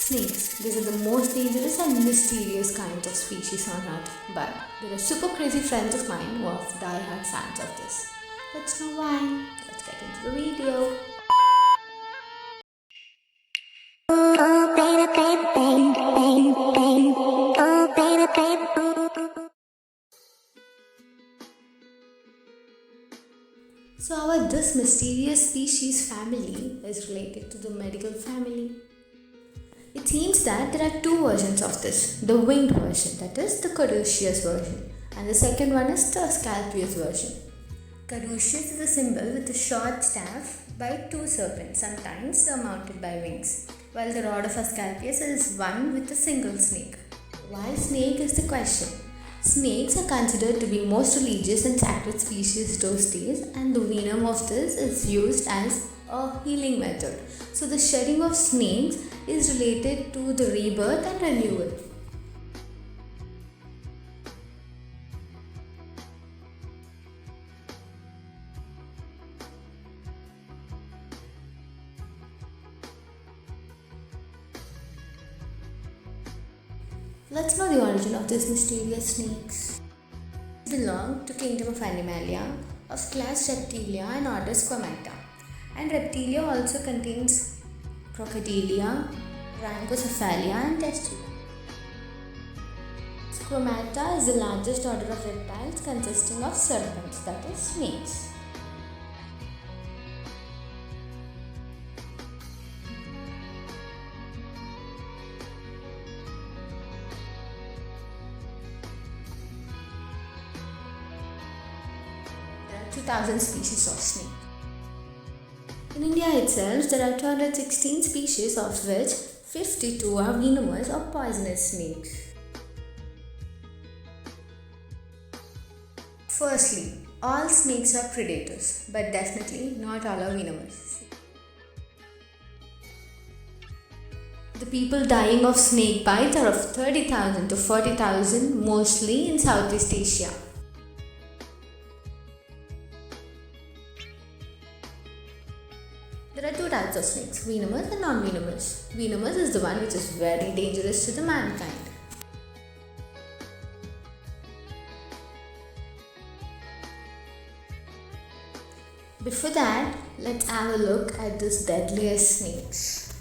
Snakes. These are the most dangerous and mysterious kinds of species on Earth. But there are super crazy friends of mine who are die-hard fans of this. Let's know why. Let's get into the video. Oh, baby, baby, baby, baby, baby. Oh, baby, baby. So this mysterious species family is related to the medical family. It seems that there are two versions of this. The winged version, that is the caduceus version, and the second one is the Asclepius version. Caduceus is a symbol with a short staff by two serpents, sometimes mounted by wings, while the rod of Asclepius is one with a single snake. Why snake is the question. Snakes are considered to be most religious and sacred species those days, and the venom of this is used as a healing method. So the shedding of snakes is related to the rebirth and renewal. Let's know the origin of these mysterious snakes. They belong to kingdom of Animalia, of class Reptilia and order Squamata. And Reptilia also contains Crocodilia, Rhynchocephalia and Testula. Squamata is the largest order of reptiles consisting of serpents, that is snakes. There are 2000 species of snake. In India itself, there are 216 species, of which 52 are venomous or poisonous snakes. Firstly, all snakes are predators, but definitely not all are venomous. The people dying of snake bites are of 30,000 to 40,000, mostly in Southeast Asia. There are two types of snakes, venomous and non-venomous. Venomous is the one which is very dangerous to the mankind. Before that, let's have a look at these deadliest snakes.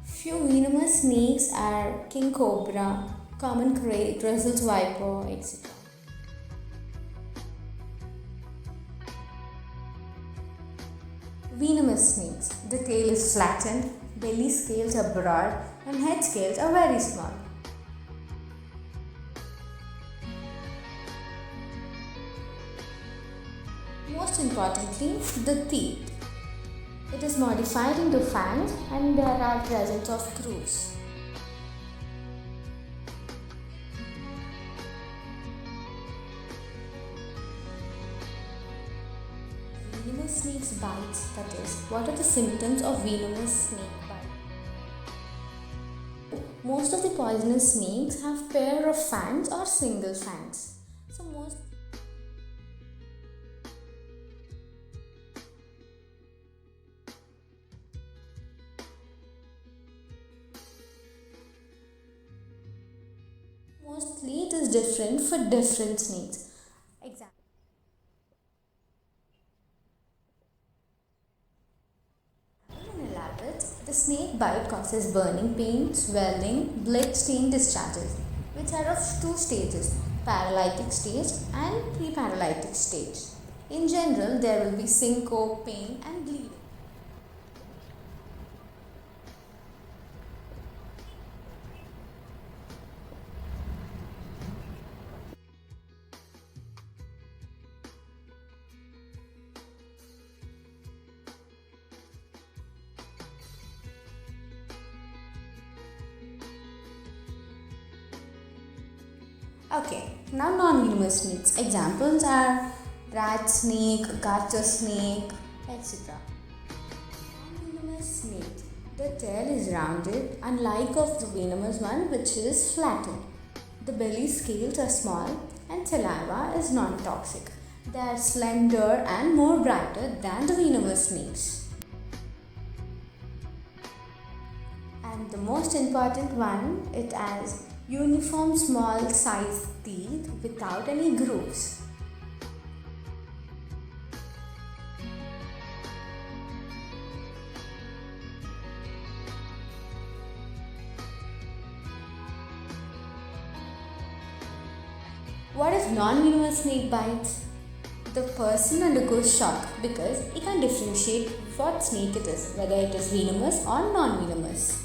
Few venomous snakes are king cobra, common krait, Russell's viper, etc. Venomous snakes. The tail is flattened, belly scales are broad, and head scales are very small. Most importantly, the teeth. It is modified into fangs and there are presence of grooves. Venomous snake's bites, that is, what are the symptoms of venomous snake bite? Most of the poisonous snakes have pair of fangs or single fangs. So mostly it is different for different snakes. Example. In a rabbit, the snake bite causes burning pain, swelling, blood-stained discharges, which are of two stages, paralytic stage and pre-paralytic stage. In general, there will be syncope, pain and bleeding. Okay, now non-venomous snakes. Examples are rat snake, garter snake, etc. Non-venomous snake. The tail is rounded, unlike of the venomous one, which is flattened. The belly scales are small and saliva is non-toxic. They are slender and more brighter than the venomous snakes. And the most important one, it has uniform small size teeth without any grooves. What if non-venomous snake bites? The person undergoes shock because he can't differentiate what snake it is, whether it is venomous or non-venomous.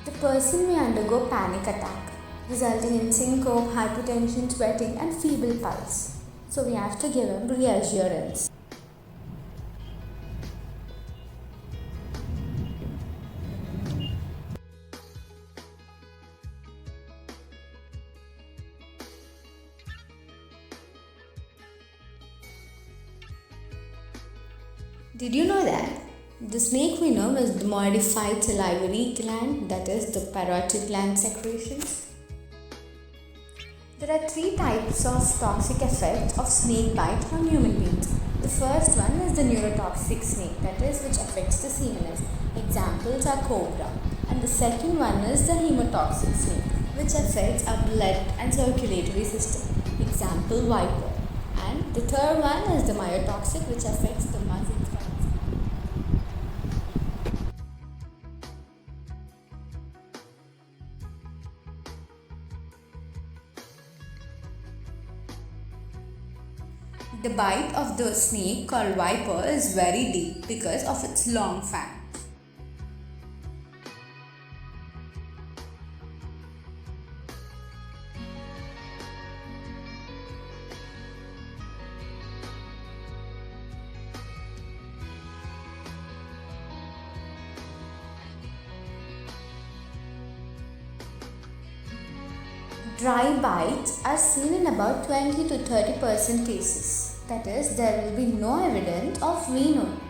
The person may undergo panic attack, resulting in syncope, hypotension, sweating, and feeble pulse. So we have to give him reassurance. Did you know that the snake venom is the modified salivary gland, that is the parotid gland secretions? There are 3 types of toxic effects of snake bite on human beings. The first one is the neurotoxic snake, that is which affects the CNS. Examples are cobra. And the second one is the hemotoxic snake, which affects our blood and circulatory system. Example viper. And the third one is the myotoxic, which affects the muscles. The bite of the snake called viper is very deep because of its long fangs. Dry bites are seen in about 20 to 30% cases. That is, there will be no evidence of venom.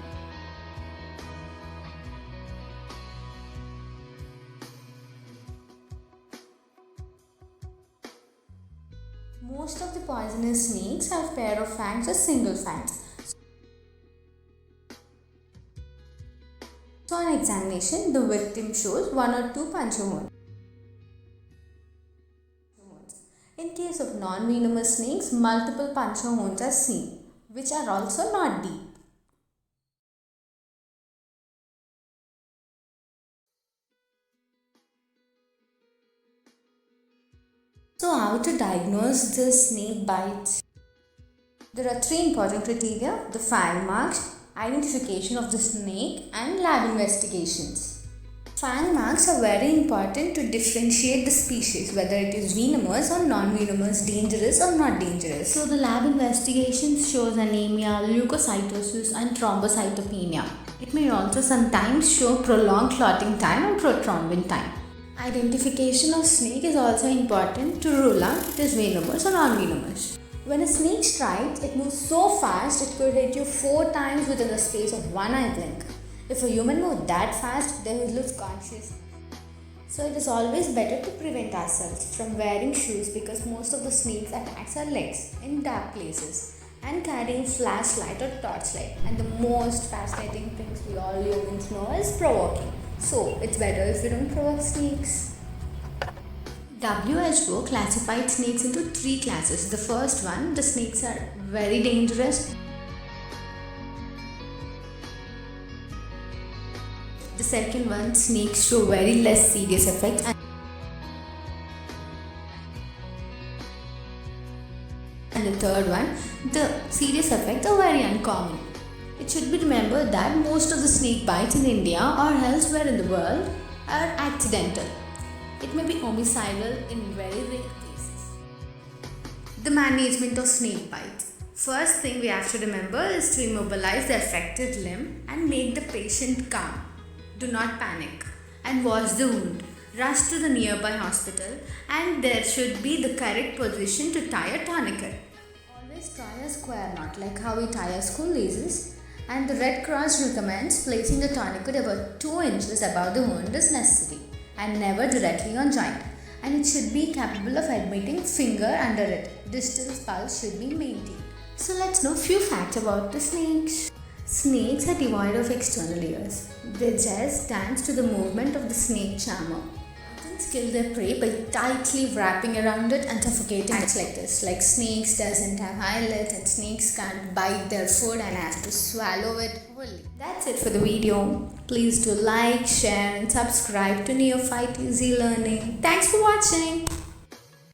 Most of the poisonous snakes have pair of fangs or single fangs. So on examination, the victim shows 1 or 2 puncture wounds. In case of non-venomous snakes, multiple puncture wounds are seen, which are also not deep. So how to diagnose the snake bites? There are 3 important criteria: the fang marks, identification of the snake, and lab investigations. Fang marks are very important to differentiate the species, whether it is venomous or non-venomous, dangerous or not dangerous. So the lab investigations shows anemia, leukocytosis and thrombocytopenia. It may also sometimes show prolonged clotting time and prothrombin time. Identification of snake is also important to rule out it is venomous or non-venomous. When a snake strikes, it moves so fast it could hit you 4 times within the space of one eye blink. If a human moves that fast, they will lose consciousness. So it is always better to prevent ourselves from wearing shoes because most of the snakes attacks our legs in dark places, and carrying flashlight or torchlight. And the most fascinating things we all humans know is provoking. So it's better if we don't provoke snakes. WHO classified snakes into 3 classes. The first one, the snakes are very dangerous. The second one, snakes show very less serious effects. And the third one, the serious effects are very uncommon. It should be remembered that most of the snake bites in India or elsewhere in the world are accidental. It may be homicidal in very rare cases. The management of snake bites. First thing we have to remember is to immobilize the affected limb and make the patient calm. Do not panic and wash the wound. Rush to the nearby hospital, and there should be the correct position to tie a tourniquet. Always tie a square knot like how we tie our school laces, and the Red Cross recommends placing the tourniquet about 2 inches above the wound is necessary and never directly on joint, and it should be capable of admitting finger under it. Distal pulse should be maintained. So let's know few facts about the snakes. Snakes are devoid of external ears. They just dance to the movement of the snake charmer. Mountains kill their prey by tightly wrapping around it and suffocating it like this. Like snakes doesn't have eyelids and snakes can't bite their food and have to swallow it wholly. That's it for the video. Please do like, share and subscribe to Neophyte Easy Learning. Thanks for watching.